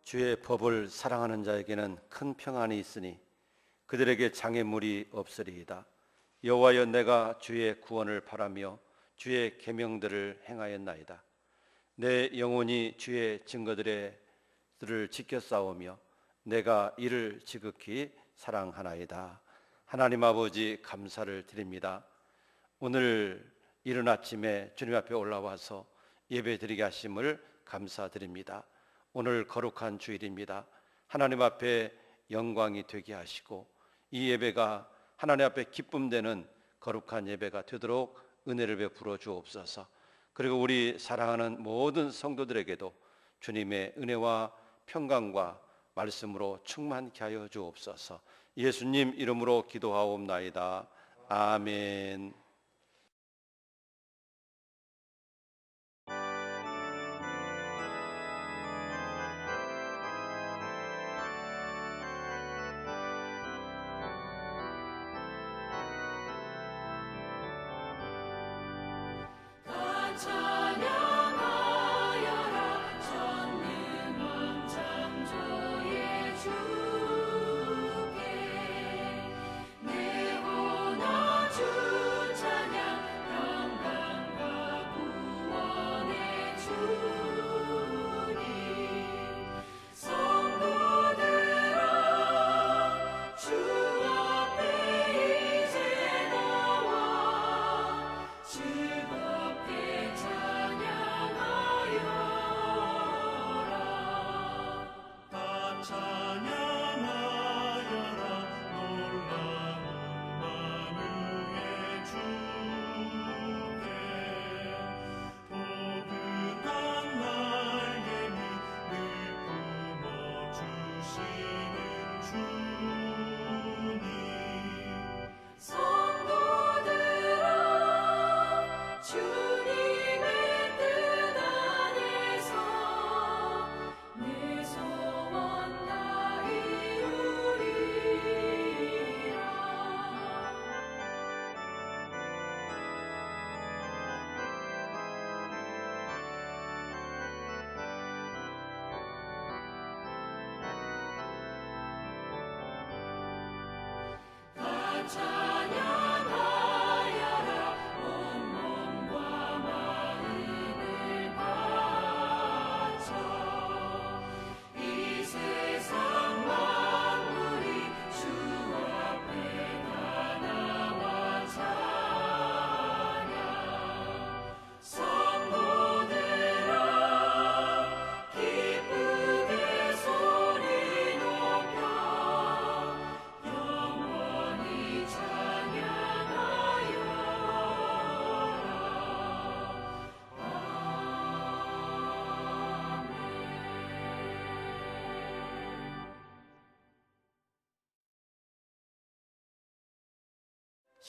주의 법을 사랑하는 자에게는 큰 평안이 있으니 그들에게 장애물이 없으리이다. 여호와여, 내가 주의 구원을 바라며 주의 계명들을 행하였나이다. 내 영혼이 주의 증거들을 지켜 싸우며 내가 이를 지극히 사랑하나이다. 하나님 아버지, 감사를 드립니다. 오늘 이른 아침에 주님 앞에 올라와서 예배드리게 하심을 감사드립니다. 오늘 거룩한 주일입니다. 하나님 앞에 영광이 되게 하시고 이 예배가 하나님 앞에 기쁨되는 거룩한 예배가 되도록 은혜를 베풀어 주옵소서. 그리고 우리 사랑하는 모든 성도들에게도 주님의 은혜와 평강과 말씀으로 충만케 하여 주옵소서. 예수님 이름으로 기도하옵나이다. 아멘.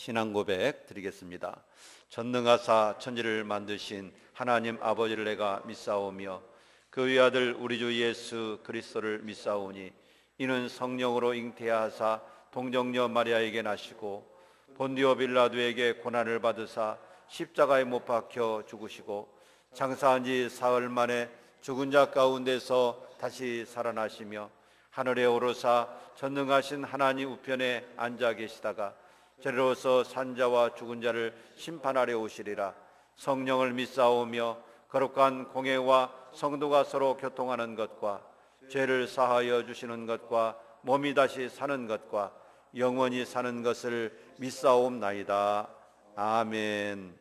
신앙 고백 드리겠습니다. 전능하사 천지를 만드신 하나님 아버지를 내가 믿사오며 그 외아들 우리 주 예수 그리스도를 믿사오니 이는 성령으로 잉태하사 동정녀 마리아에게 나시고 본디오 빌라도에게 고난을 받으사 십자가에 못 박혀 죽으시고 장사한 지 사흘 만에 죽은 자 가운데서 다시 살아나시며 하늘에 오르사 전능하신 하나님 우편에 앉아 계시다가 저리로서 산자와 죽은 자를 심판하려 오시리라. 성령을 믿사오며 거룩한 공회와 성도가 서로 교통하는 것과 죄를 사하여 주시는 것과 몸이 다시 사는 것과 영원히 사는 것을 믿사옵나이다. 아멘.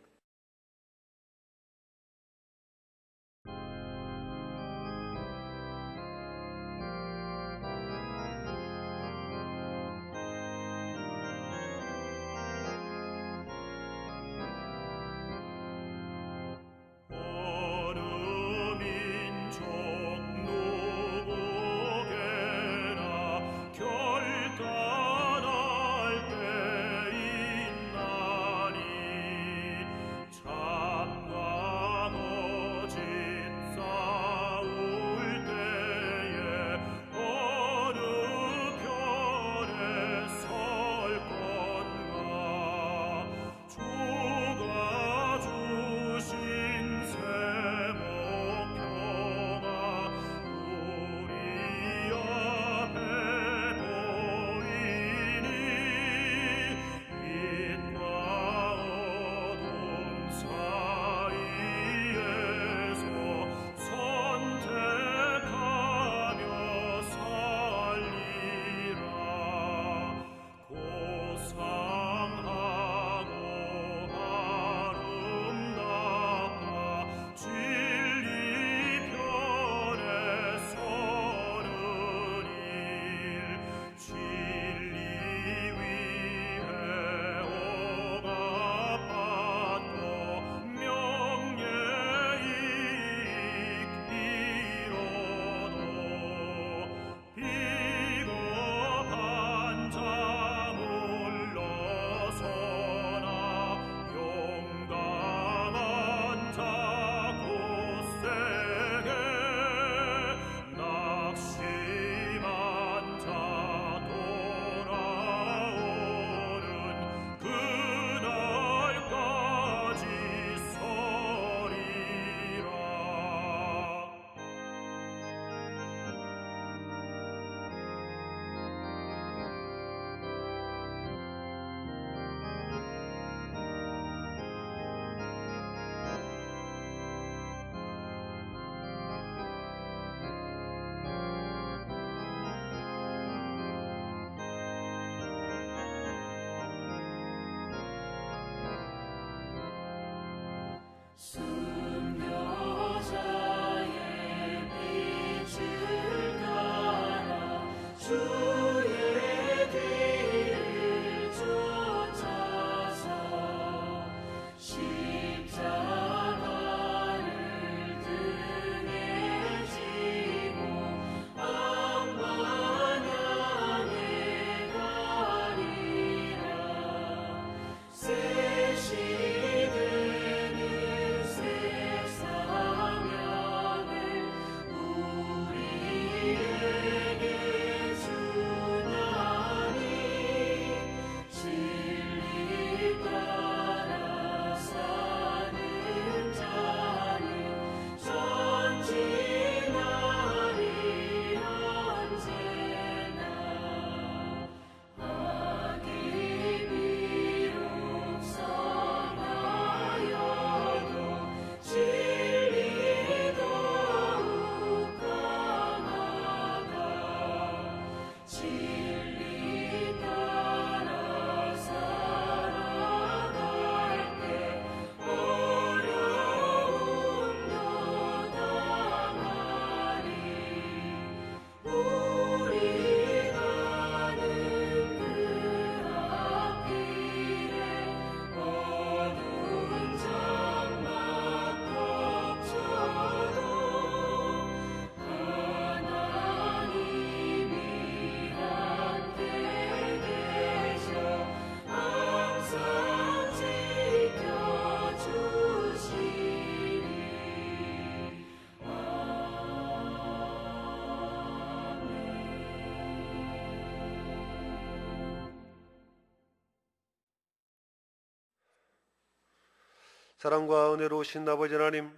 사랑과 은혜로우신 아버지 하나님,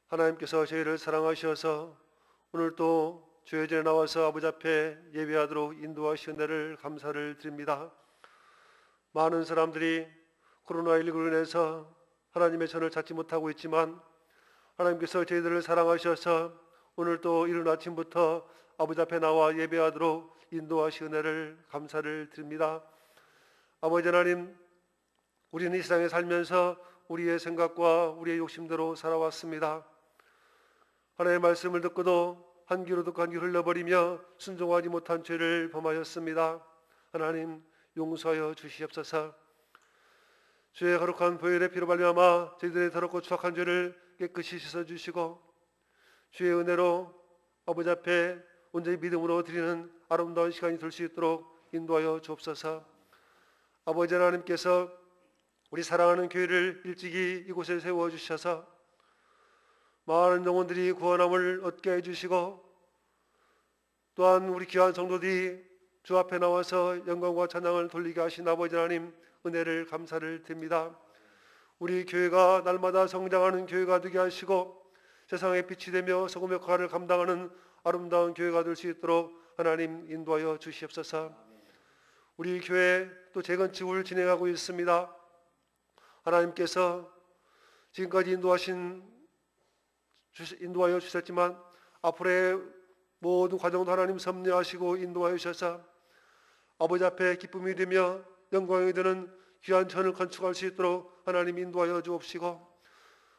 하나님께서 저희를 사랑하셔서 오늘 또 주의 전에 나와서 아버지 앞에 예배하도록 인도하신 은혜를 감사를 드립니다. 많은 사람들이 코로나19로 인해서 하나님의 전을 찾지 못하고 있지만 하나님께서 저희들을 사랑하셔서 오늘 또 이른 아침부터 아버지 앞에 나와 예배하도록 인도하신 은혜를 감사를 드립니다. 아버지 하나님, 우리는 이 세상에 살면서 우리의 생각과 우리의 욕심대로 살아왔습니다. 하나님의 말씀을 듣고도 한 귀로 듣고 한 귀 흘려버리며 순종하지 못한 죄를 범하였습니다. 하나님 용서하여 주시옵소서. 주의 거룩한 보혈의 피로 말미암아 저희들의 더럽고 추악한 죄를 깨끗이 씻어주시고 주의 은혜로 아버지 앞에 온전히 믿음으로 드리는 아름다운 시간이 될 수 있도록 인도하여 주옵소서. 아버지 하나님께서 우리 사랑하는 교회를 일찍이 이곳에 세워주셔서 많은 영혼들이 구원함을 얻게 해주시고 또한 우리 귀한 성도들이 주 앞에 나와서 영광과 찬양을 돌리게 하신 아버지 하나님 은혜를 감사를 드립니다. 우리 교회가 날마다 성장하는 교회가 되게 하시고 세상의 빛이 되며 소금 역할을 감당하는 아름다운 교회가 될 수 있도록 하나님 인도하여 주시옵소서. 우리 교회 또 재건축을 진행하고 있습니다. 하나님께서 지금까지 인도하여 주셨지만 앞으로의 모든 과정도 하나님 섭리하시고 인도하여 주셔서 아버지 앞에 기쁨이 되며 영광이 되는 귀한 전을 건축할 수 있도록 하나님 인도하여 주옵시고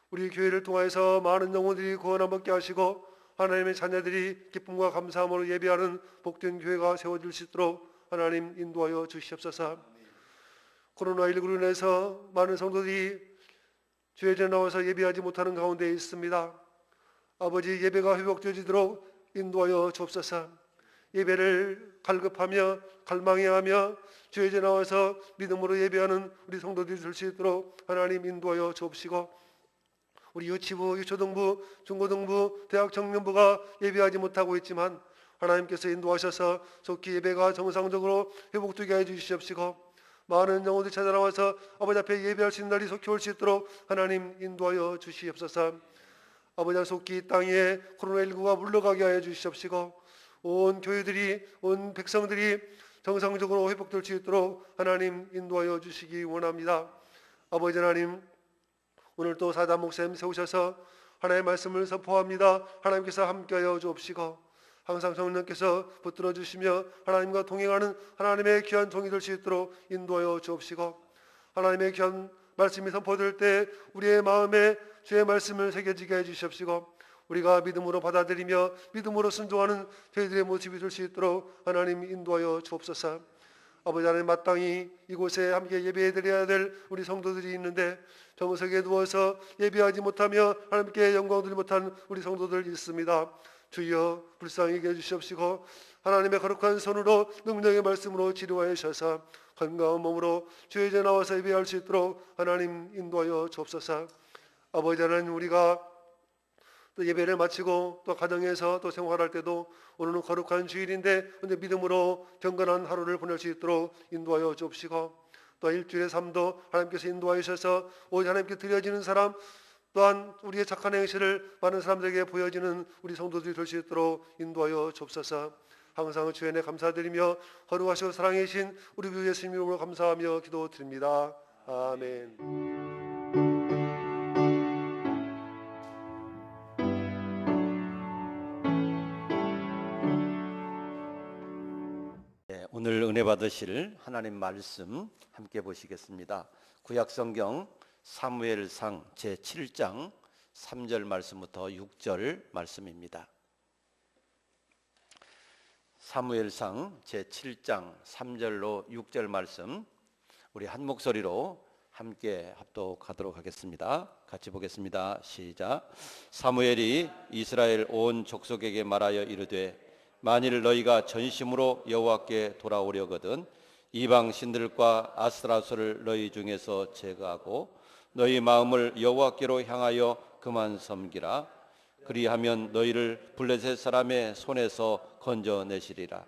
우리 교회를 통하여서 많은 영혼들이 구원함 얻게 하시고 하나님의 자녀들이 기쁨과 감사함으로 예배하는 복된 교회가 세워질 수 있도록 하나님 인도하여 주시옵소서. 코로나19로 인해서 많은 성도들이 주의 전에 나와서 예배하지 못하는 가운데 있습니다. 아버지 예배가 회복되어지도록 인도하여 주옵소서. 예배를 갈급하며 갈망해하며 주의 전에 나와서 믿음으로 예배하는 우리 성도들이 될 수 있도록 하나님 인도하여 주옵시고 우리 유치부, 유초등부, 중고등부, 대학 청년부가 예배하지 못하고 있지만 하나님께서 인도하셔서 속히 예배가 정상적으로 회복되게 해주시옵시고 많은 영혼들이 찾아나와서 아버지 앞에 예배할 수 있는 날이 속히 올 수 있도록 하나님 인도하여 주시옵소서. 아버지 속히 이 땅에 코로나19가 물러가게 하여 주시옵시고 온 교회들이 온 백성들이 정상적으로 회복될 수 있도록 하나님 인도하여 주시기 원합니다. 아버지 하나님 오늘 또 사단 목사님 세우셔서 하나님의 말씀을 선포합니다. 하나님께서 함께하여 주옵시고 항상 성령께서 붙들어 주시며 하나님과 동행하는 하나님의 귀한 종이 될 수 있도록 인도하여 주옵시고 하나님의 귀한 말씀이 선포될 때 우리의 마음에 주의 말씀을 새겨지게 해주시옵시고 우리가 믿음으로 받아들이며 믿음으로 순종하는 저희들의 모습이 될 수 있도록 하나님 인도하여 주옵소서. 아버지 하나님 마땅히 이곳에 함께 예배해드려야 될 우리 성도들이 있는데 정석에 누워서 예배하지 못하며 하나님께 영광 드리지 못한 우리 성도들 있습니다. 주여 불쌍히 여겨 주시옵시고 하나님의 거룩한 손으로 능력의 말씀으로 치료하여 주셔서 건강한 몸으로 주의 전에 나와서 예배할 수 있도록 하나님 인도하여 주옵소서. 아버지 하나님 우리가 또 예배를 마치고 또 가정에서 또 생활할 때도 오늘은 거룩한 주일인데 믿음으로 경건한 하루를 보낼 수 있도록 인도하여 주옵시고 또 일주일의 삶도 하나님께서 인도하여 주셔서 오직 하나님께 드려지는 사람 또한 우리의 착한 행실을 많은 사람들에게 보여지는 우리 성도들이 될 수 있도록 인도하여 주옵소서. 항상 주의 은혜 감사드리며 거룩하시고 사랑이신 우리 주 예수님 이름으로 감사하며 기도드립니다. 아멘. 오늘 은혜 받으실 하나님 말씀 함께 보시겠습니다. 구약성경 사무엘상 제7장 3절 말씀부터 6절 말씀입니다. 사무엘상 제7장 3절로 6절 말씀 우리 한 목소리로 함께 합독하도록 하겠습니다. 같이 보겠습니다. 시작. 사무엘이 이스라엘 온 족속에게 말하여 이르되 만일 너희가 전심으로 여호와께 돌아오려거든 이방 신들과 아스라소를 너희 중에서 제거하고 너희 마음을 여호와께로 향하여 그만 섬기라. 그리하면 너희를 블레셋 사람의 손에서 건져내시리라.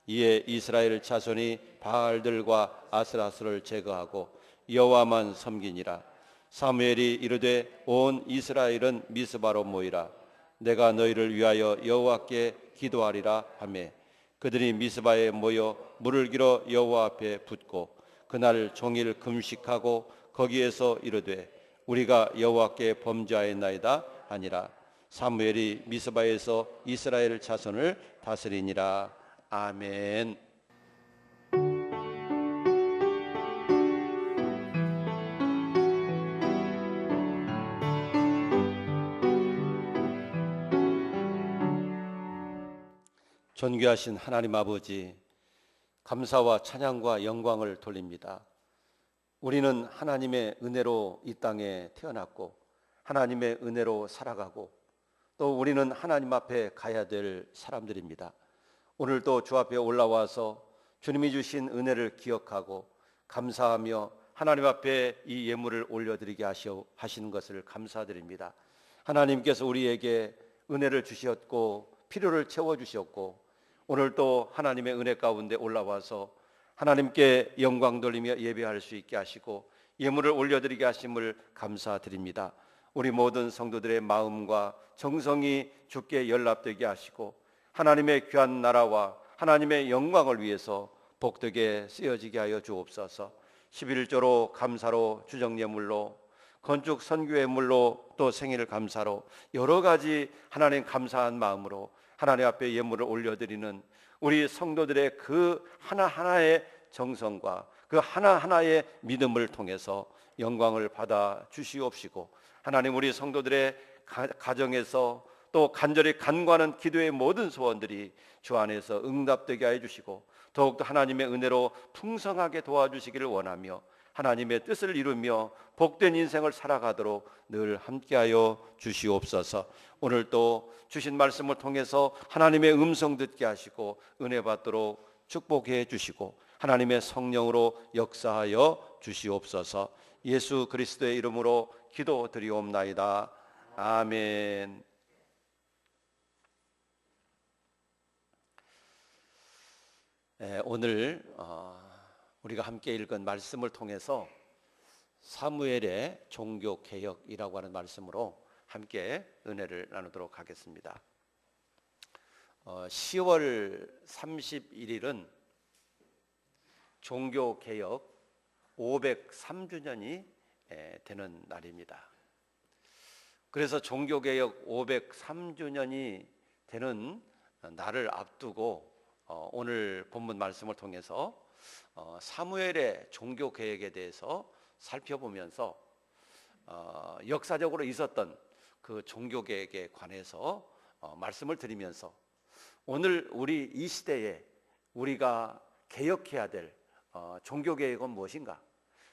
이에 이스라엘 자손이 바알들과 아스라소를 제거하고 여호와만 섬기니라. 사무엘이 이르되 온 이스라엘은 미스바로 모이라. 내가 너희를 위하여 여호와께 기도하리라 하매 그들이 미스바에 모여 물을 길어 여호와 앞에 붓고 그날 종일 금식하고 거기에서 이르되 우리가 여호와께 범죄하였나이다 하니라. 사무엘이 미스바에서 이스라엘 자손을 다스리니라. 아멘. 존귀하신 하나님 아버지, 감사와 찬양과 영광을 돌립니다. 우리는 하나님의 은혜로 이 땅에 태어났고 하나님의 은혜로 살아가고 또 우리는 하나님 앞에 가야 될 사람들입니다. 오늘도 주 앞에 올라와서 주님이 주신 은혜를 기억하고 감사하며 하나님 앞에 이 예물을 올려드리게 하시는 것을 감사드립니다. 하나님께서 우리에게 은혜를 주셨고 필요를 채워주셨고 오늘도 하나님의 은혜 가운데 올라와서 하나님께 영광 돌리며 예배할 수 있게 하시고 예물을 올려드리게 하심을 감사드립니다. 우리 모든 성도들의 마음과 정성이 주께 연락되게 하시고 하나님의 귀한 나라와 하나님의 영광을 위해서 복되게 쓰여지게 하여 주옵소서. 11조로 감사로 주정예물로 건축 선교예물로 또 생일 감사로 여러 가지 하나님 감사한 마음으로 하나님 앞에 예물을 올려드리는 우리 성도들의 그 하나하나의 정성과 그 하나하나의 믿음을 통해서 영광을 받아 주시옵시고 하나님 우리 성도들의 가정에서 또 간절히 간구하는 기도의 모든 소원들이 주 안에서 응답되게 하여 주시고 더욱더 하나님의 은혜로 풍성하게 도와주시기를 원하며 하나님의 뜻을 이루며 복된 인생을 살아가도록 늘 함께하여 주시옵소서. 오늘 또 주신 말씀을 통해서 하나님의 음성 듣게 하시고 은혜 받도록 축복해 주시고 하나님의 성령으로 역사하여 주시옵소서. 예수 그리스도의 이름으로 기도드리옵나이다. 아멘. 오늘 우리가 함께 읽은 말씀을 통해서 사무엘의 종교개혁이라고 하는 말씀으로 함께 은혜를 나누도록 하겠습니다. 10월 31일은 종교개혁 503주년이 되는 날입니다. 그래서 종교개혁 503주년이 되는 날을 앞두고 오늘 본문 말씀을 통해서 사무엘의 종교개혁에 대해서 살펴보면서 역사적으로 있었던 그 종교개혁에 관해서 말씀을 드리면서 오늘 우리 이 시대에 우리가 개혁해야 될 종교개혁은 무엇인가?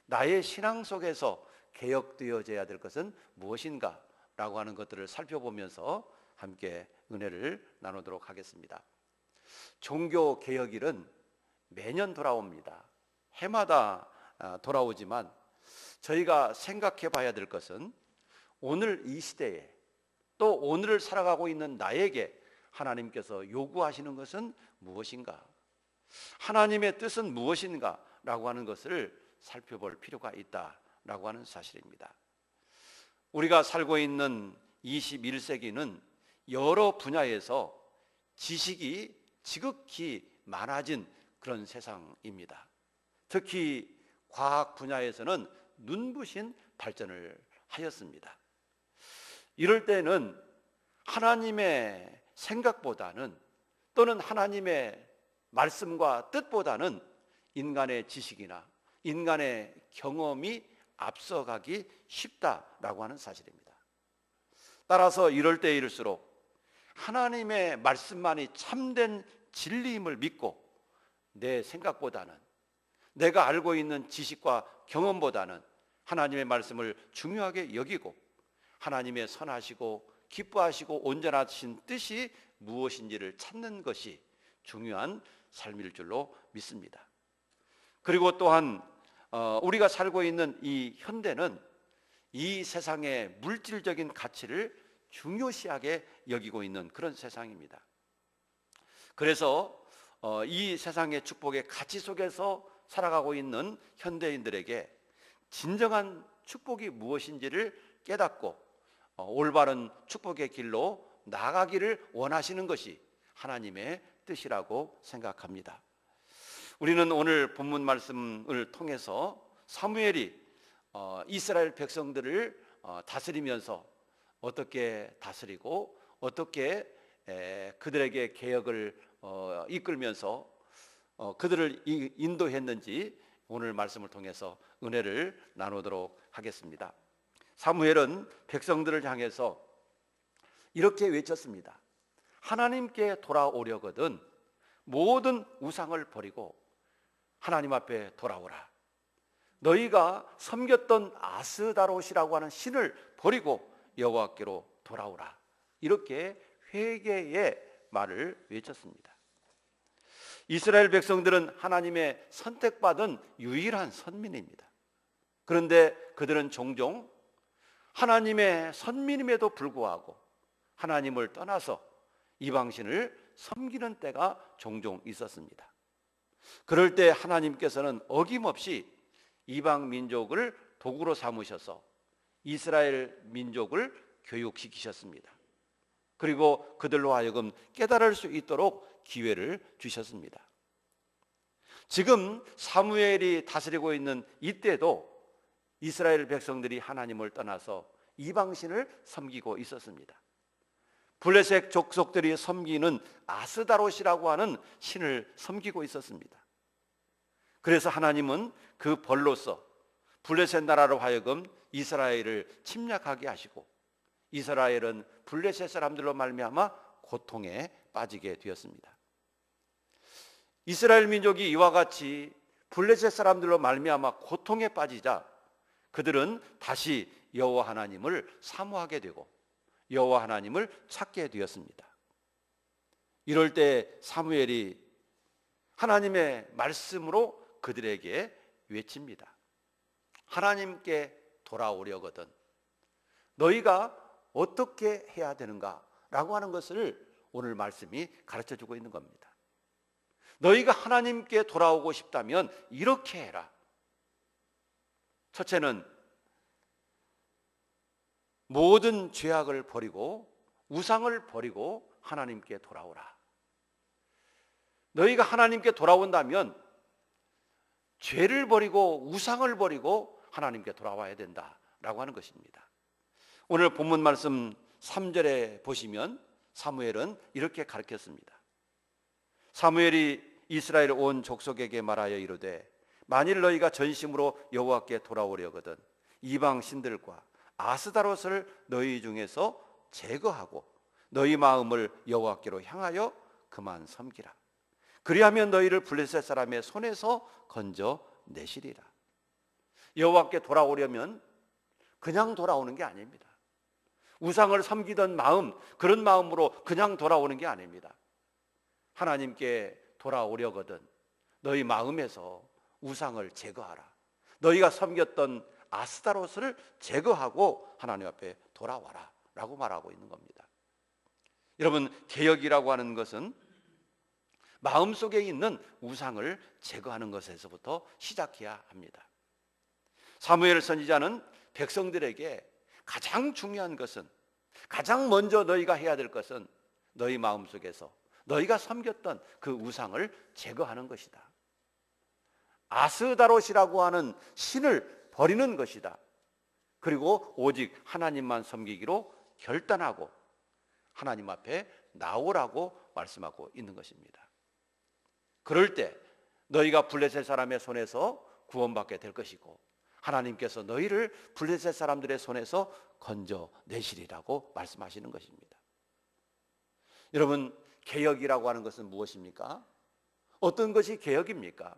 나의 신앙 속에서 개혁되어져야 될 것은 무엇인가? 라고 하는 것들을 살펴보면서 함께 은혜를 나누도록 하겠습니다. 종교개혁일은 매년 돌아옵니다. 해마다 돌아오지만 저희가 생각해 봐야 될 것은 오늘 이 시대에 또 오늘을 살아가고 있는 나에게 하나님께서 요구하시는 것은 무엇인가? 하나님의 뜻은 무엇인가? 라고 하는 것을 살펴볼 필요가 있다라고 하는 사실입니다. 우리가 살고 있는 21세기는 여러 분야에서 지식이 지극히 많아진 그런 세상입니다. 특히 과학 분야에서는 눈부신 발전을 하였습니다. 이럴 때는 하나님의 생각보다는 또는 하나님의 말씀과 뜻보다는 인간의 지식이나 인간의 경험이 앞서가기 쉽다라고 하는 사실입니다. 따라서 이럴 때일수록 하나님의 말씀만이 참된 진리임을 믿고 내 생각보다는 내가 알고 있는 지식과 경험보다는 하나님의 말씀을 중요하게 여기고 하나님의 선하시고 기뻐하시고 온전하신 뜻이 무엇인지를 찾는 것이 중요한 삶일 줄로 믿습니다. 그리고 또한 우리가 살고 있는 이 현대는 이 세상의 물질적인 가치를 중요시하게 여기고 있는 그런 세상입니다. 그래서 이 세상의 축복의 가치 속에서 살아가고 있는 현대인들에게 진정한 축복이 무엇인지를 깨닫고 올바른 축복의 길로 나아가기를 원하시는 것이 하나님의 뜻이라고 생각합니다. 우리는 오늘 본문 말씀을 통해서 사무엘이 이스라엘 백성들을 다스리면서 어떻게 다스리고 어떻게 그들에게 개혁을 이끌면서 그들을 인도했는지 오늘 말씀을 통해서 은혜를 나누도록 하겠습니다. 사무엘은 백성들을 향해서 이렇게 외쳤습니다. 하나님께 돌아오려거든 모든 우상을 버리고 하나님 앞에 돌아오라. 너희가 섬겼던 아스다롯이라고 하는 신을 버리고 여호와께로 돌아오라. 이렇게 회개의 말을 외쳤습니다. 이스라엘 백성들은 하나님의 선택받은 유일한 선민입니다. 그런데 그들은 종종 하나님의 선민임에도 불구하고 하나님을 떠나서 이방신을 섬기는 때가 종종 있었습니다. 그럴 때 하나님께서는 어김없이 이방 민족을 도구로 삼으셔서 이스라엘 민족을 교육시키셨습니다. 그리고 그들로 하여금 깨달을 수 있도록 기회를 주셨습니다. 지금 사무엘이 다스리고 있는 이때도 이스라엘 백성들이 하나님을 떠나서 이방신을 섬기고 있었습니다. 블레셋 족속들이 섬기는 아스다롯이라고 하는 신을 섬기고 있었습니다. 그래서 하나님은 그 벌로서 블레셋 나라로 하여금 이스라엘을 침략하게 하시고 이스라엘은 블레셋 사람들로 말미암아 고통에 빠지게 되었습니다. 이스라엘 민족이 이와 같이 블레셋 사람들로 말미암아 고통에 빠지자 그들은 다시 여호와 하나님을 사모하게 되고 여호와 하나님을 찾게 되었습니다. 이럴 때 사무엘이 하나님의 말씀으로 그들에게 외칩니다. 하나님께 돌아오려거든 너희가 어떻게 해야 되는가? 라고 하는 것을 오늘 말씀이 가르쳐주고 있는 겁니다. 너희가 하나님께 돌아오고 싶다면 이렇게 해라. 첫째는 모든 죄악을 버리고 우상을 버리고 하나님께 돌아오라. 너희가 하나님께 돌아온다면 죄를 버리고 우상을 버리고 하나님께 돌아와야 된다라고 하는 것입니다. 오늘 본문 말씀 3절에 보시면 사무엘은 이렇게 가르쳤습니다. 사무엘이 이스라엘 온 족속에게 말하여 이르되 만일 너희가 전심으로 여호와께 돌아오려거든 이방 신들과 아스다롯을 너희 중에서 제거하고 너희 마음을 여호와께로 향하여 그만 섬기라. 그리하면 너희를 블레셋 사람의 손에서 건져내시리라. 여호와께 돌아오려면 그냥 돌아오는 게 아닙니다. 우상을 섬기던 마음, 그런 마음으로 그냥 돌아오는 게 아닙니다. 하나님께 돌아오려거든 너희 마음에서 우상을 제거하라. 너희가 섬겼던 아스타롯을 제거하고 하나님 앞에 돌아와라 라고 말하고 있는 겁니다. 여러분, 개혁이라고 하는 것은 마음속에 있는 우상을 제거하는 것에서부터 시작해야 합니다. 사무엘 선지자는 백성들에게 가장 중요한 것은, 가장 먼저 너희가 해야 될 것은 너희 마음속에서 너희가 섬겼던 그 우상을 제거하는 것이다. 아스다롯이라고 하는 신을 버리는 것이다. 그리고 오직 하나님만 섬기기로 결단하고 하나님 앞에 나오라고 말씀하고 있는 것입니다. 그럴 때 너희가 블레셋 사람의 손에서 구원받게 될 것이고 하나님께서 너희를 블레셋 사람들의 손에서 건져내시리라고 말씀하시는 것입니다. 여러분, 개혁이라고 하는 것은 무엇입니까? 어떤 것이 개혁입니까?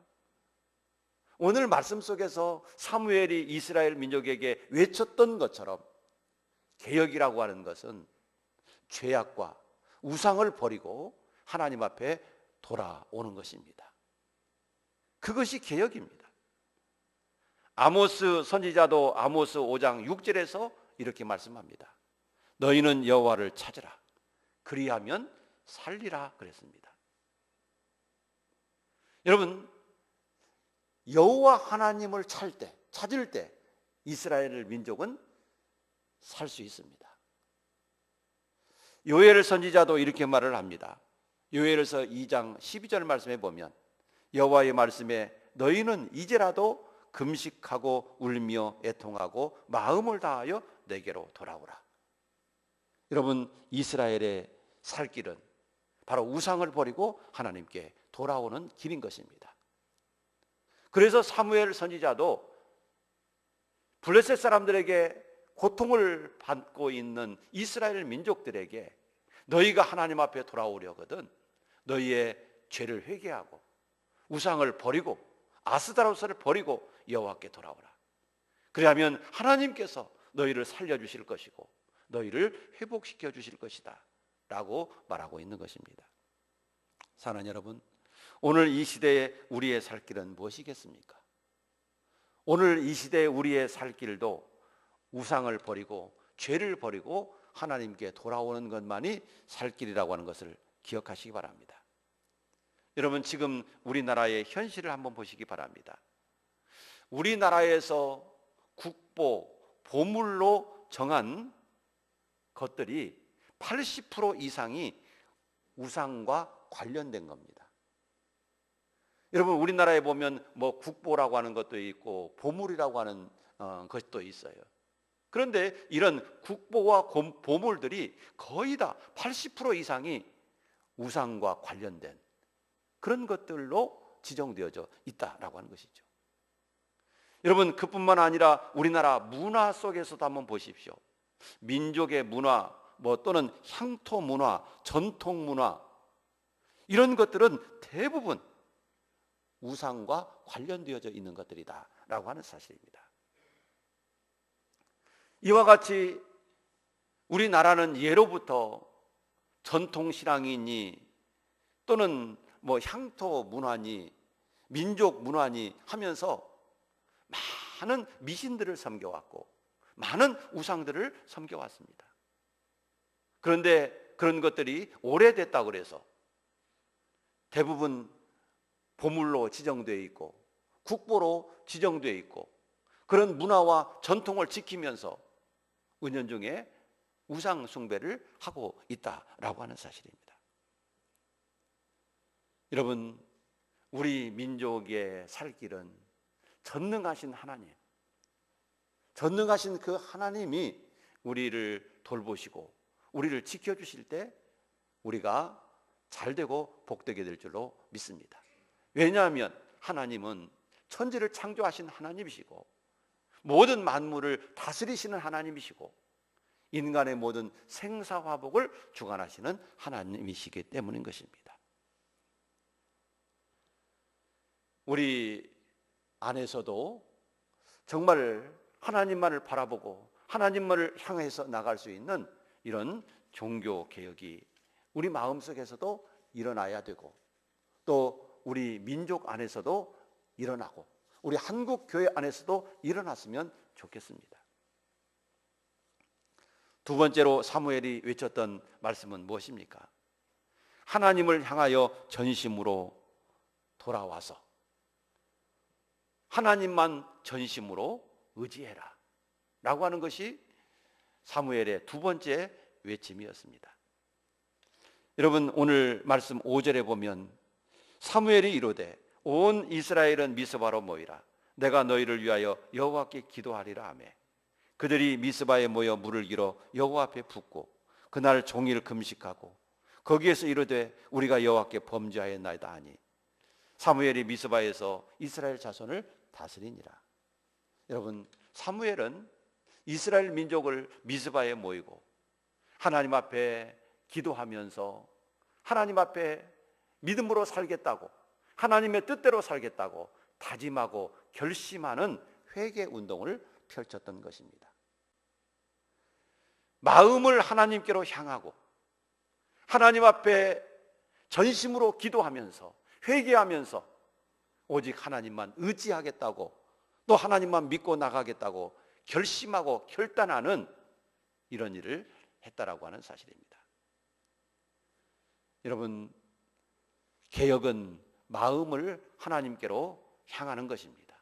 오늘 말씀 속에서 사무엘이 이스라엘 민족에게 외쳤던 것처럼 개혁이라고 하는 것은 죄악과 우상을 버리고 하나님 앞에 돌아오는 것입니다. 그것이 개혁입니다. 아모스 선지자도 아모스 5장 6절에서 이렇게 말씀합니다. 너희는 여호와를 찾으라. 그리하면 살리라 그랬습니다. 여러분, 여호와 하나님을 찾을 때 이스라엘 민족은 살 수 있습니다. 요엘 선지자도 이렇게 말을 합니다. 요엘서 2장 12절 말씀에 보면 여호와의 말씀에 너희는 이제라도 금식하고 울며 애통하고 마음을 다하여 내게로 돌아오라. 여러분, 이스라엘의 살 길은 바로 우상을 버리고 하나님께 돌아오는 길인 것입니다. 그래서 사무엘 선지자도 블레셋 사람들에게 고통을 받고 있는 이스라엘 민족들에게 너희가 하나님 앞에 돌아오려거든 너희의 죄를 회개하고 우상을 버리고 아스다로스를 버리고 여호와께 돌아오라. 그리하면 하나님께서 너희를 살려주실 것이고 너희를 회복시켜 주실 것이다 라고 말하고 있는 것입니다. 사랑하는 여러분, 오늘 이 시대에 우리의 살 길은 무엇이겠습니까? 오늘 이 시대에 우리의 살 길도 우상을 버리고 죄를 버리고 하나님께 돌아오는 것만이 살 길이라고 하는 것을 기억하시기 바랍니다. 여러분, 지금 우리나라의 현실을 한번 보시기 바랍니다. 우리나라에서 국보, 보물로 정한 것들이 80% 이상이 우상과 관련된 겁니다. 여러분, 우리나라에 보면 뭐 국보라고 하는 것도 있고 보물이라고 하는 것도 있어요. 그런데 이런 국보와 보물들이 거의 다 80% 이상이 우상과 관련된 그런 것들로 지정되어져 있다라고 하는 것이죠. 여러분, 그뿐만 아니라 우리나라 문화 속에서도 한번 보십시오. 민족의 문화, 또는 향토 문화, 전통 문화, 이런 것들은 대부분 우상과 관련되어져 있는 것들이다라고 하는 사실입니다. 이와 같이 우리나라는 예로부터 전통 신앙이니 또는 향토 문화니 민족 문화니 하면서 많은 미신들을 섬겨왔고 많은 우상들을 섬겨왔습니다. 그런데 그런 것들이 오래됐다고 그래서 대부분 보물로 지정되어 있고 국보로 지정되어 있고 그런 문화와 전통을 지키면서 은연중에 우상 숭배를 하고 있다라고 하는 사실입니다. 여러분, 우리 민족의 살 길은 전능하신 하나님, 전능하신 그 하나님이 우리를 돌보시고 우리를 지켜주실 때 우리가 잘되고 복되게 될 줄로 믿습니다. 왜냐하면 하나님은 천지를 창조하신 하나님이시고 모든 만물을 다스리시는 하나님이시고 인간의 모든 생사화복을 주관하시는 하나님이시기 때문인 것입니다. 우리 안에서도 정말 하나님만을 바라보고 하나님만을 향해서 나갈 수 있는 이런 종교 개혁이 우리 마음속에서도 일어나야 되고 또 우리 민족 안에서도 일어나고 우리 한국 교회 안에서도 일어났으면 좋겠습니다. 두 번째로 사무엘이 외쳤던 말씀은 무엇입니까? 하나님을 향하여 전심으로 돌아와서 하나님만 전심으로 의지해라 라고 하는 것이 사무엘의 두 번째 외침이었습니다. 여러분, 오늘 말씀 5절에 보면 사무엘이 이르되 온 이스라엘은 미스바로 모이라. 내가 너희를 위하여 여호와께 기도하리라 하며 그들이 미스바에 모여 물을 길어 여호와 앞에 붓고 그날 종일 금식하고 거기에서 이르되 우리가 여호와께 범죄하였나이다 하니 사무엘이 미스바에서 이스라엘 자손을 다스리니라. 여러분, 사무엘은 이스라엘 민족을 미스바에 모이고 하나님 앞에 기도하면서 하나님 앞에 믿음으로 살겠다고 하나님의 뜻대로 살겠다고 다짐하고 결심하는 회개 운동을 펼쳤던 것입니다. 마음을 하나님께로 향하고 하나님 앞에 전심으로 기도하면서 회개하면서 오직 하나님만 의지하겠다고 또 하나님만 믿고 나가겠다고 결심하고 결단하는 이런 일을 했다라고 하는 사실입니다. 여러분, 개혁은 마음을 하나님께로 향하는 것입니다.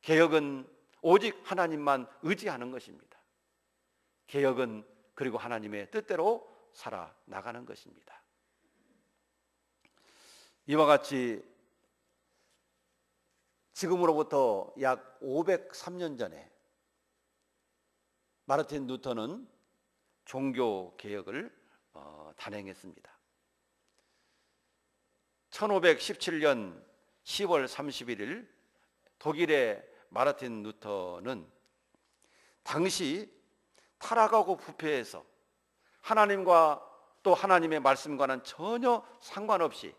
개혁은 오직 하나님만 의지하는 것입니다. 개혁은 그리고 하나님의 뜻대로 살아나가는 것입니다. 이와 같이 지금으로부터 약 503년 전에 마르틴 루터는 종교 개혁을 단행했습니다. 1517년 10월 31일 독일의 마르틴 루터는 당시 타락하고 부패해서 하나님과 또 하나님의 말씀과는 전혀 상관없이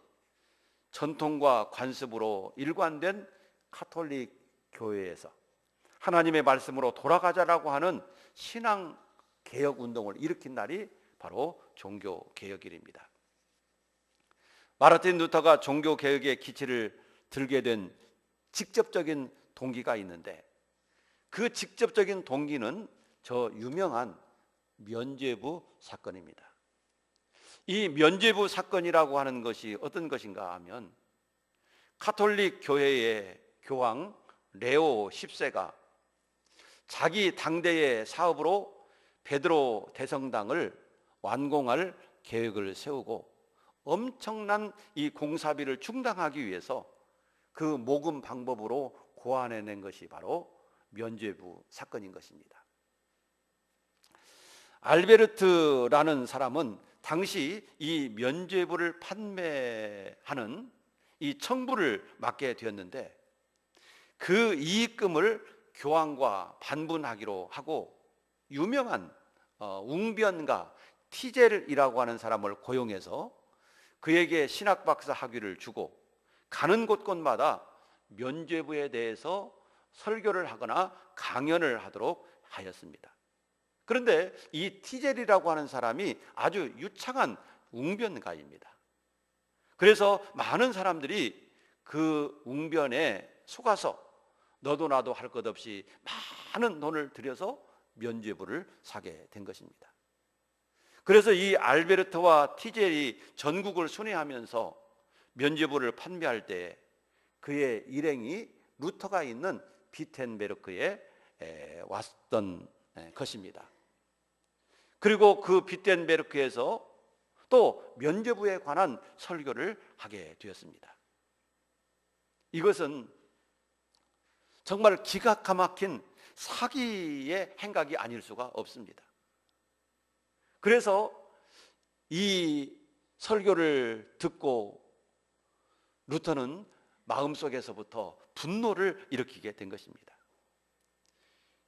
전통과 관습으로 일관된 카톨릭 교회에서 하나님의 말씀으로 돌아가자라고 하는 신앙 개혁 운동을 일으킨 날이 바로 종교 개혁일입니다. 마르틴 루터가 종교 개혁의 기치를 들게 된 직접적인 동기가 있는데, 그 직접적인 동기는 저 유명한 면죄부 사건입니다. 이 면죄부 사건이라고 하는 것이 어떤 것인가 하면, 카톨릭 교회의 교황 레오 10세가 자기 당대의 사업으로 베드로 대성당을 완공할 계획을 세우고 엄청난 이 공사비를 충당하기 위해서 그 모금 방법으로 고안해낸 것이 바로 면죄부 사건인 것입니다. 알베르트라는 사람은 당시 이 면죄부를 판매하는 이 청부를 맡게 되었는데, 그 이익금을 교황과 반분하기로 하고 유명한 웅변가 티젤이라고 하는 사람을 고용해서 그에게 신학박사 학위를 주고 가는 곳곳마다 면죄부에 대해서 설교를 하거나 강연을 하도록 하였습니다. 그런데 이 티젤이라고 하는 사람이 아주 유창한 웅변가입니다. 그래서 많은 사람들이 그 웅변에 속아서 너도 나도 할 것 없이 많은 돈을 들여서 면죄부를 사게 된 것입니다. 그래서 이 알베르트와 티젤이 전국을 순회하면서 면죄부를 판매할 때 그의 일행이 루터가 있는 비텐베르크에 왔던 것입니다. 그리고 그 비텐베르크에서 또 면죄부에 관한 설교를 하게 되었습니다. 이것은 정말 기가 막힌 사기의 행각이 아닐 수가 없습니다. 그래서 이 설교를 듣고 루터는 마음속에서부터 분노를 일으키게 된 것입니다.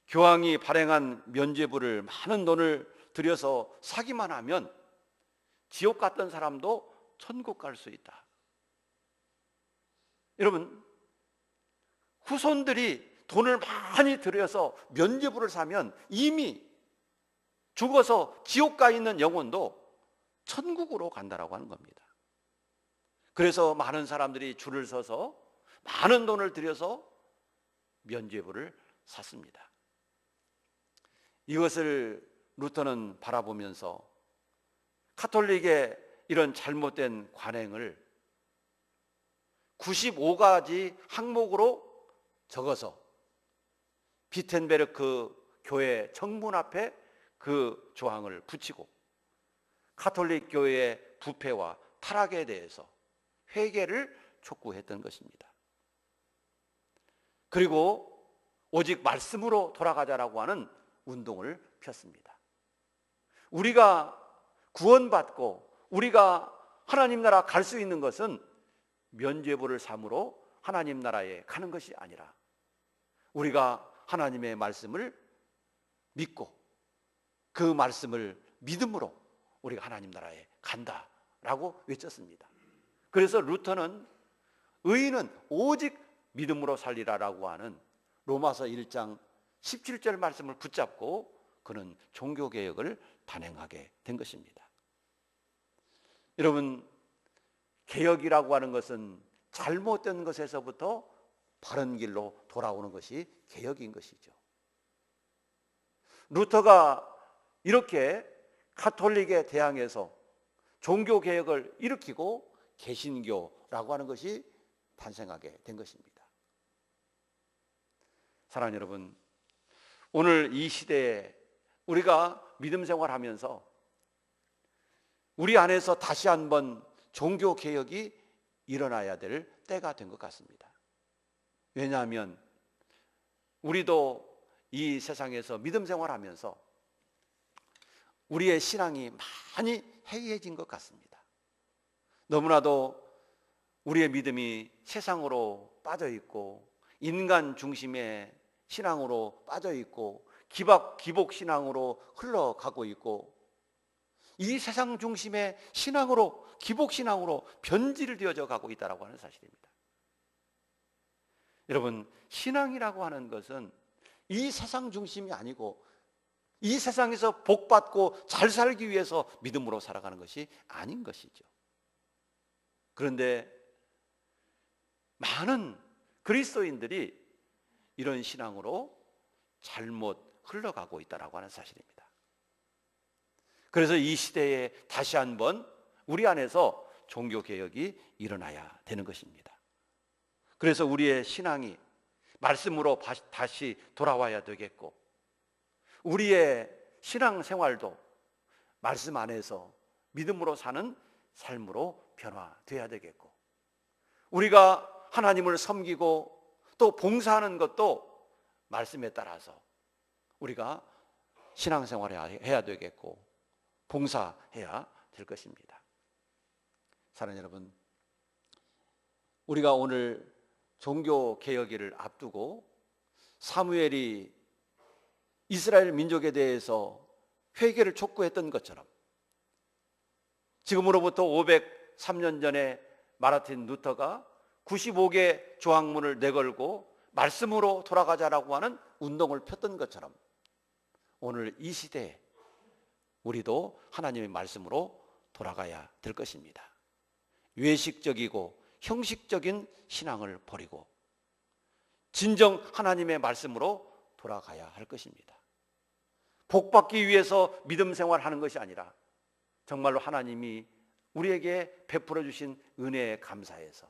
교황이 발행한 면죄부를 많은 돈을 들여서 사기만 하면 지옥 갔던 사람도 천국 갈 수 있다. 여러분, 후손들이 돈을 많이 들여서 면죄부를 사면 이미 죽어서 지옥 가 있는 영혼도 천국으로 간다라고 하는 겁니다. 그래서 많은 사람들이 줄을 서서 많은 돈을 들여서 면죄부를 샀습니다. 이것을 루터는 바라보면서 카톨릭의 이런 잘못된 관행을 95가지 항목으로 적어서 비텐베르크 교회 정문 앞에 그 조항을 붙이고 카톨릭 교회의 부패와 타락에 대해서 회개를 촉구했던 것입니다. 그리고 오직 말씀으로 돌아가자라고 하는 운동을 폈습니다. 우리가 구원받고 우리가 하나님 나라 갈 수 있는 것은 면죄부를 삼으로 하나님 나라에 가는 것이 아니라 우리가 하나님의 말씀을 믿고 그 말씀을 믿음으로 우리가 하나님 나라에 간다라고 외쳤습니다. 그래서 루터는 의인은 오직 믿음으로 살리라라고 하는 로마서 1장 17절 말씀을 붙잡고 그는 종교개혁을 단행하게 된 것입니다. 여러분, 개혁이라고 하는 것은 잘못된 것에서부터 바른 길로 돌아오는 것이 개혁인 것이죠. 루터가 이렇게 카톨릭에 대항해서 종교개혁을 일으키고 개신교라고 하는 것이 탄생하게 된 것입니다. 사랑하는 여러분, 오늘 이 시대에 우리가 믿음 생활하면서 우리 안에서 다시 한번 종교 개혁이 일어나야 될 때가 된 것 같습니다. 왜냐하면 우리도 이 세상에서 믿음 생활하면서 우리의 신앙이 많이 해이해진 것 같습니다. 너무나도 우리의 믿음이 세상으로 빠져 있고 인간 중심의 신앙으로 빠져 있고 기복 신앙으로 흘러가고 있고 이 세상 중심의 신앙으로 기복 신앙으로 변질되어져 가고 있다라고 하는 사실입니다. 여러분, 신앙이라고 하는 것은 이 세상 중심이 아니고 이 세상에서 복받고 잘 살기 위해서 믿음으로 살아가는 것이 아닌 것이죠. 그런데 많은 그리스도인들이 이런 신앙으로 잘못 흘러가고 있다라고 하는 사실입니다. 그래서 이 시대에 다시 한번 우리 안에서 종교개혁이 일어나야 되는 것입니다. 그래서 우리의 신앙이 말씀으로 다시 돌아와야 되겠고 우리의 신앙생활도 말씀 안에서 믿음으로 사는 삶으로 변화돼야 되겠고 우리가 하나님을 섬기고 또 봉사하는 것도 말씀에 따라서 우리가 신앙생활을 해야 되겠고 봉사해야 될 것입니다. 사랑하는 여러분, 우리가 오늘 종교개혁일을 앞두고 사무엘이 이스라엘 민족에 대해서 회개를 촉구했던 것처럼 지금으로부터 503년 전에 마르틴 루터가 95개 조항문을 내걸고 말씀으로 돌아가자라고 하는 운동을 폈던 것처럼 오늘 이 시대에 우리도 하나님의 말씀으로 돌아가야 될 것입니다. 외식적이고 형식적인 신앙을 버리고 진정 하나님의 말씀으로 돌아가야 할 것입니다. 복받기 위해서 믿음 생활하는 것이 아니라 정말로 하나님이 우리에게 베풀어 주신 은혜에 감사해서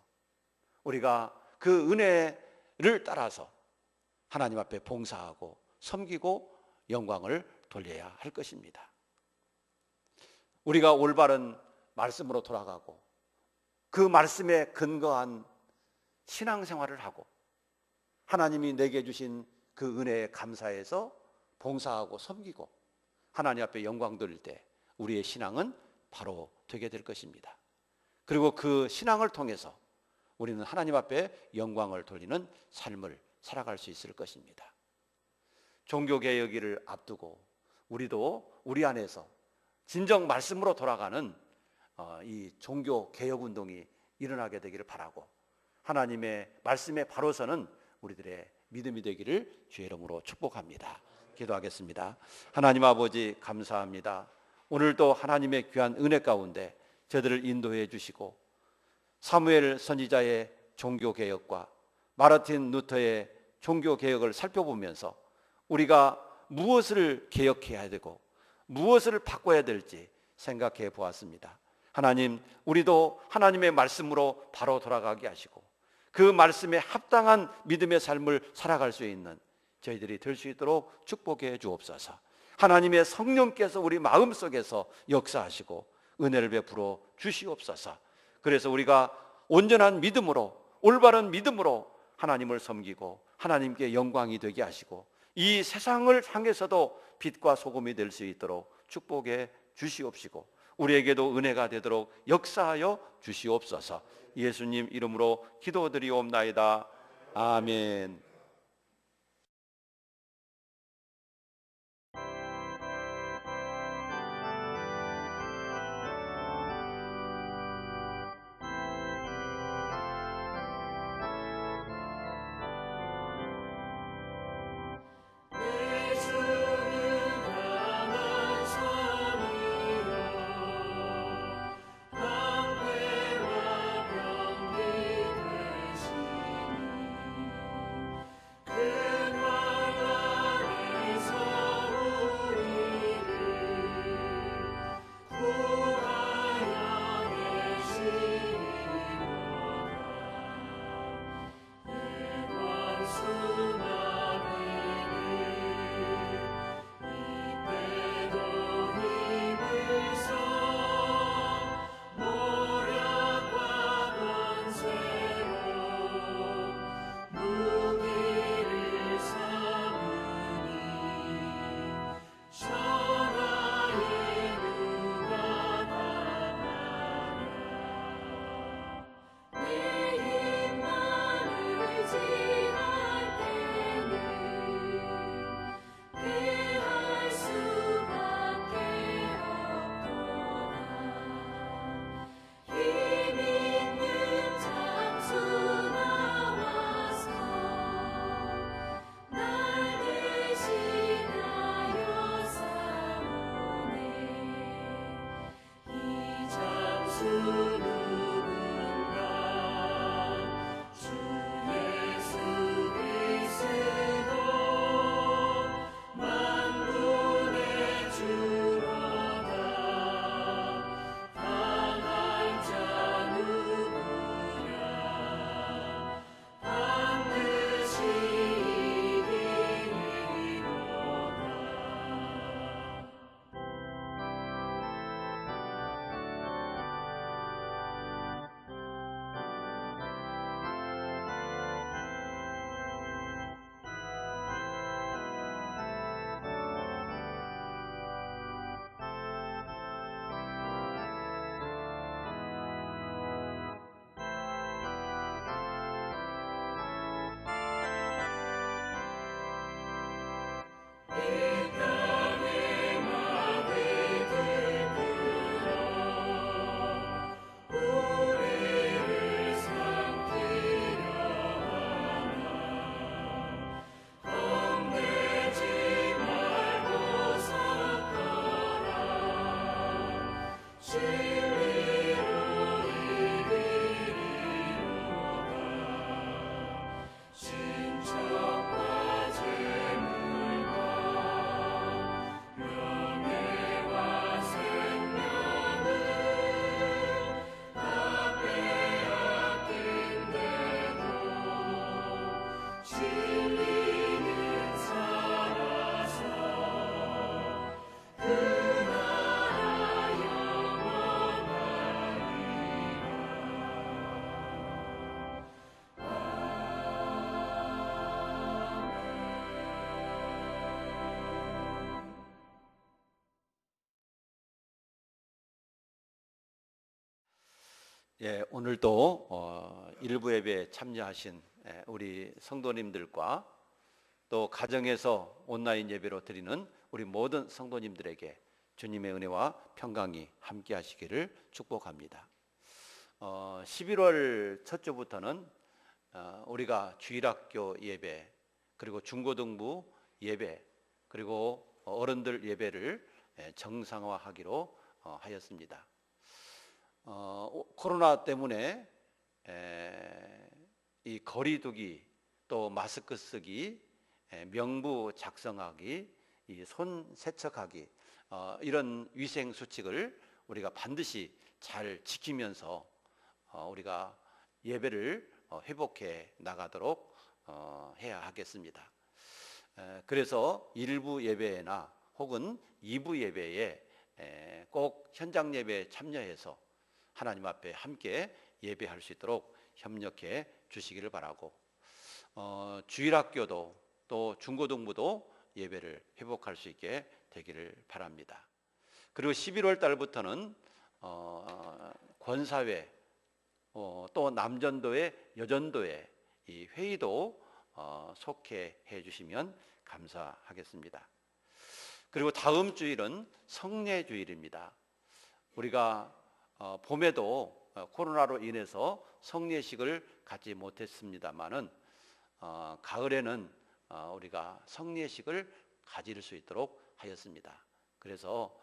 우리가 그 은혜를 따라서 하나님 앞에 봉사하고 섬기고 영광을 돌려야 할 것입니다. 우리가 올바른 말씀으로 돌아가고 그 말씀에 근거한 신앙생활을 하고 하나님이 내게 주신 그 은혜에 감사해서 봉사하고 섬기고 하나님 앞에 영광 돌릴 때 우리의 신앙은 바로 되게 될 것입니다. 그리고 그 신앙을 통해서 우리는 하나님 앞에 영광을 돌리는 삶을 살아갈 수 있을 것입니다. 종교개혁일을 앞두고 우리도 우리 안에서 진정 말씀으로 돌아가는 이 종교개혁운동이 일어나게 되기를 바라고 하나님의 말씀에 바로 서는 우리들의 믿음이 되기를 주의 이름으로 축복합니다. 기도하겠습니다. 하나님 아버지 감사합니다. 오늘도 하나님의 귀한 은혜 가운데 저들을 인도해 주시고 사무엘 선지자의 종교개혁과 마르틴 루터의 종교개혁을 살펴보면서 우리가 무엇을 개혁해야 되고 무엇을 바꿔야 될지 생각해 보았습니다. 하나님, 우리도 하나님의 말씀으로 바로 돌아가게 하시고 그 말씀에 합당한 믿음의 삶을 살아갈 수 있는 저희들이 될 수 있도록 축복해 주옵소서. 하나님의 성령께서 우리 마음속에서 역사하시고 은혜를 베풀어 주시옵소서. 그래서 우리가 온전한 믿음으로 올바른 믿음으로 하나님을 섬기고 하나님께 영광이 되게 하시고 이 세상을 향해서도 빛과 소금이 될 수 있도록 축복해 주시옵시고 우리에게도 은혜가 되도록 역사하여 주시옵소서. 예수님 이름으로 기도드리옵나이다. 아멘. 예, 오늘도 일부 예배에 참여하신 우리 성도님들과 또 가정에서 온라인 예배로 드리는 우리 모든 성도님들에게 주님의 은혜와 평강이 함께 하시기를 축복합니다. 11월 첫 주부터는 우리가 주일학교 예배, 그리고 중고등부 예배, 그리고 어른들 예배를 정상화하기로 하였습니다. 코로나 때문에 이 거리두기, 또 마스크 쓰기, 명부 작성하기, 이 손 세척하기, 이런 위생 수칙을 우리가 반드시 잘 지키면서 우리가 예배를 회복해 나가도록 해야 하겠습니다. 그래서 일부 예배나 혹은 2부 예배에 꼭 현장 예배에 참여해서 하나님 앞에 함께 예배할 수 있도록 협력해 주시기를 바라고, 주일학교도 또 중고등부도 예배를 회복할 수 있게 되기를 바랍니다. 그리고 11월 달부터는 권사회, 또 남전도회, 여전도회 이 회의도 속회해 주시면 감사하겠습니다. 그리고 다음 주일은 성례주일입니다. 우리가 봄에도 코로나로 인해서 성례식을 갖지 못했습니다마는 가을에는 우리가 성례식을 가질 수 있도록 하였습니다. 그래서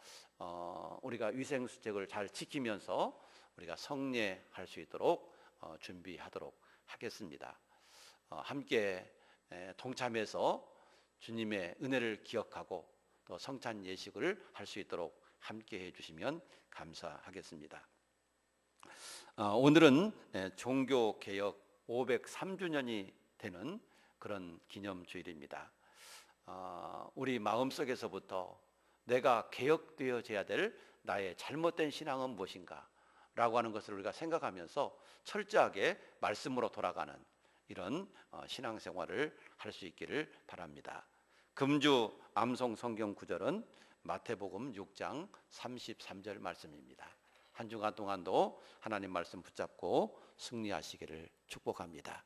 우리가 위생 수칙을 잘 지키면서 우리가 성례할 수 있도록 준비하도록 하겠습니다. 함께 동참해서 주님의 은혜를 기억하고 또 성찬 예식을 할 수 있도록 함께 해주시면 감사하겠습니다. 오늘은 종교개혁 503주년이 되는 그런 기념주일입니다. 우리 마음속에서부터 내가 개혁되어져야 될 나의 잘못된 신앙은 무엇인가 라고 하는 것을 우리가 생각하면서 철저하게 말씀으로 돌아가는 이런 신앙생활을 할 수 있기를 바랍니다. 금주 암송 성경 구절은 마태복음 6장 33절 말씀입니다. 한 주간 동안도 하나님 말씀 붙잡고 승리하시기를 축복합니다.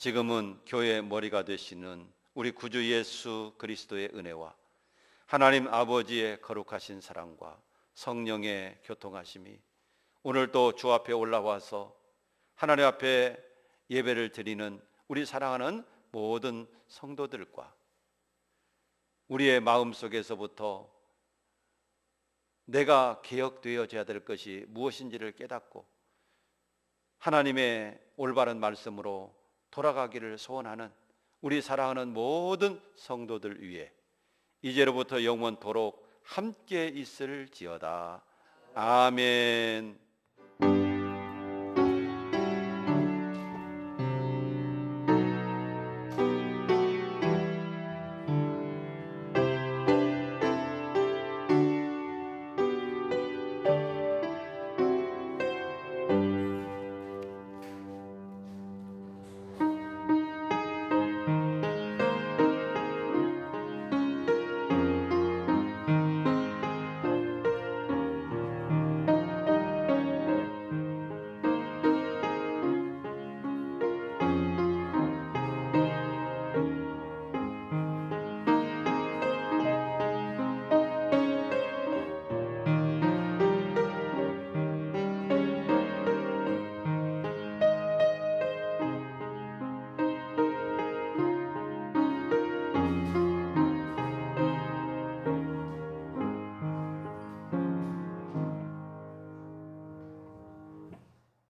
지금은 교회의 머리가 되시는 우리 구주 예수 그리스도의 은혜와 하나님 아버지의 거룩하신 사랑과 성령의 교통하심이 오늘도 주 앞에 올라와서 하나님 앞에 예배를 드리는 우리 사랑하는 모든 성도들과 우리의 마음속에서부터 내가 개혁되어져야 될 것이 무엇인지를 깨닫고 하나님의 올바른 말씀으로 돌아가기를 소원하는 우리 사랑하는 모든 성도들 위해 이제로부터 영원토록 함께 있을지어다. 아멘.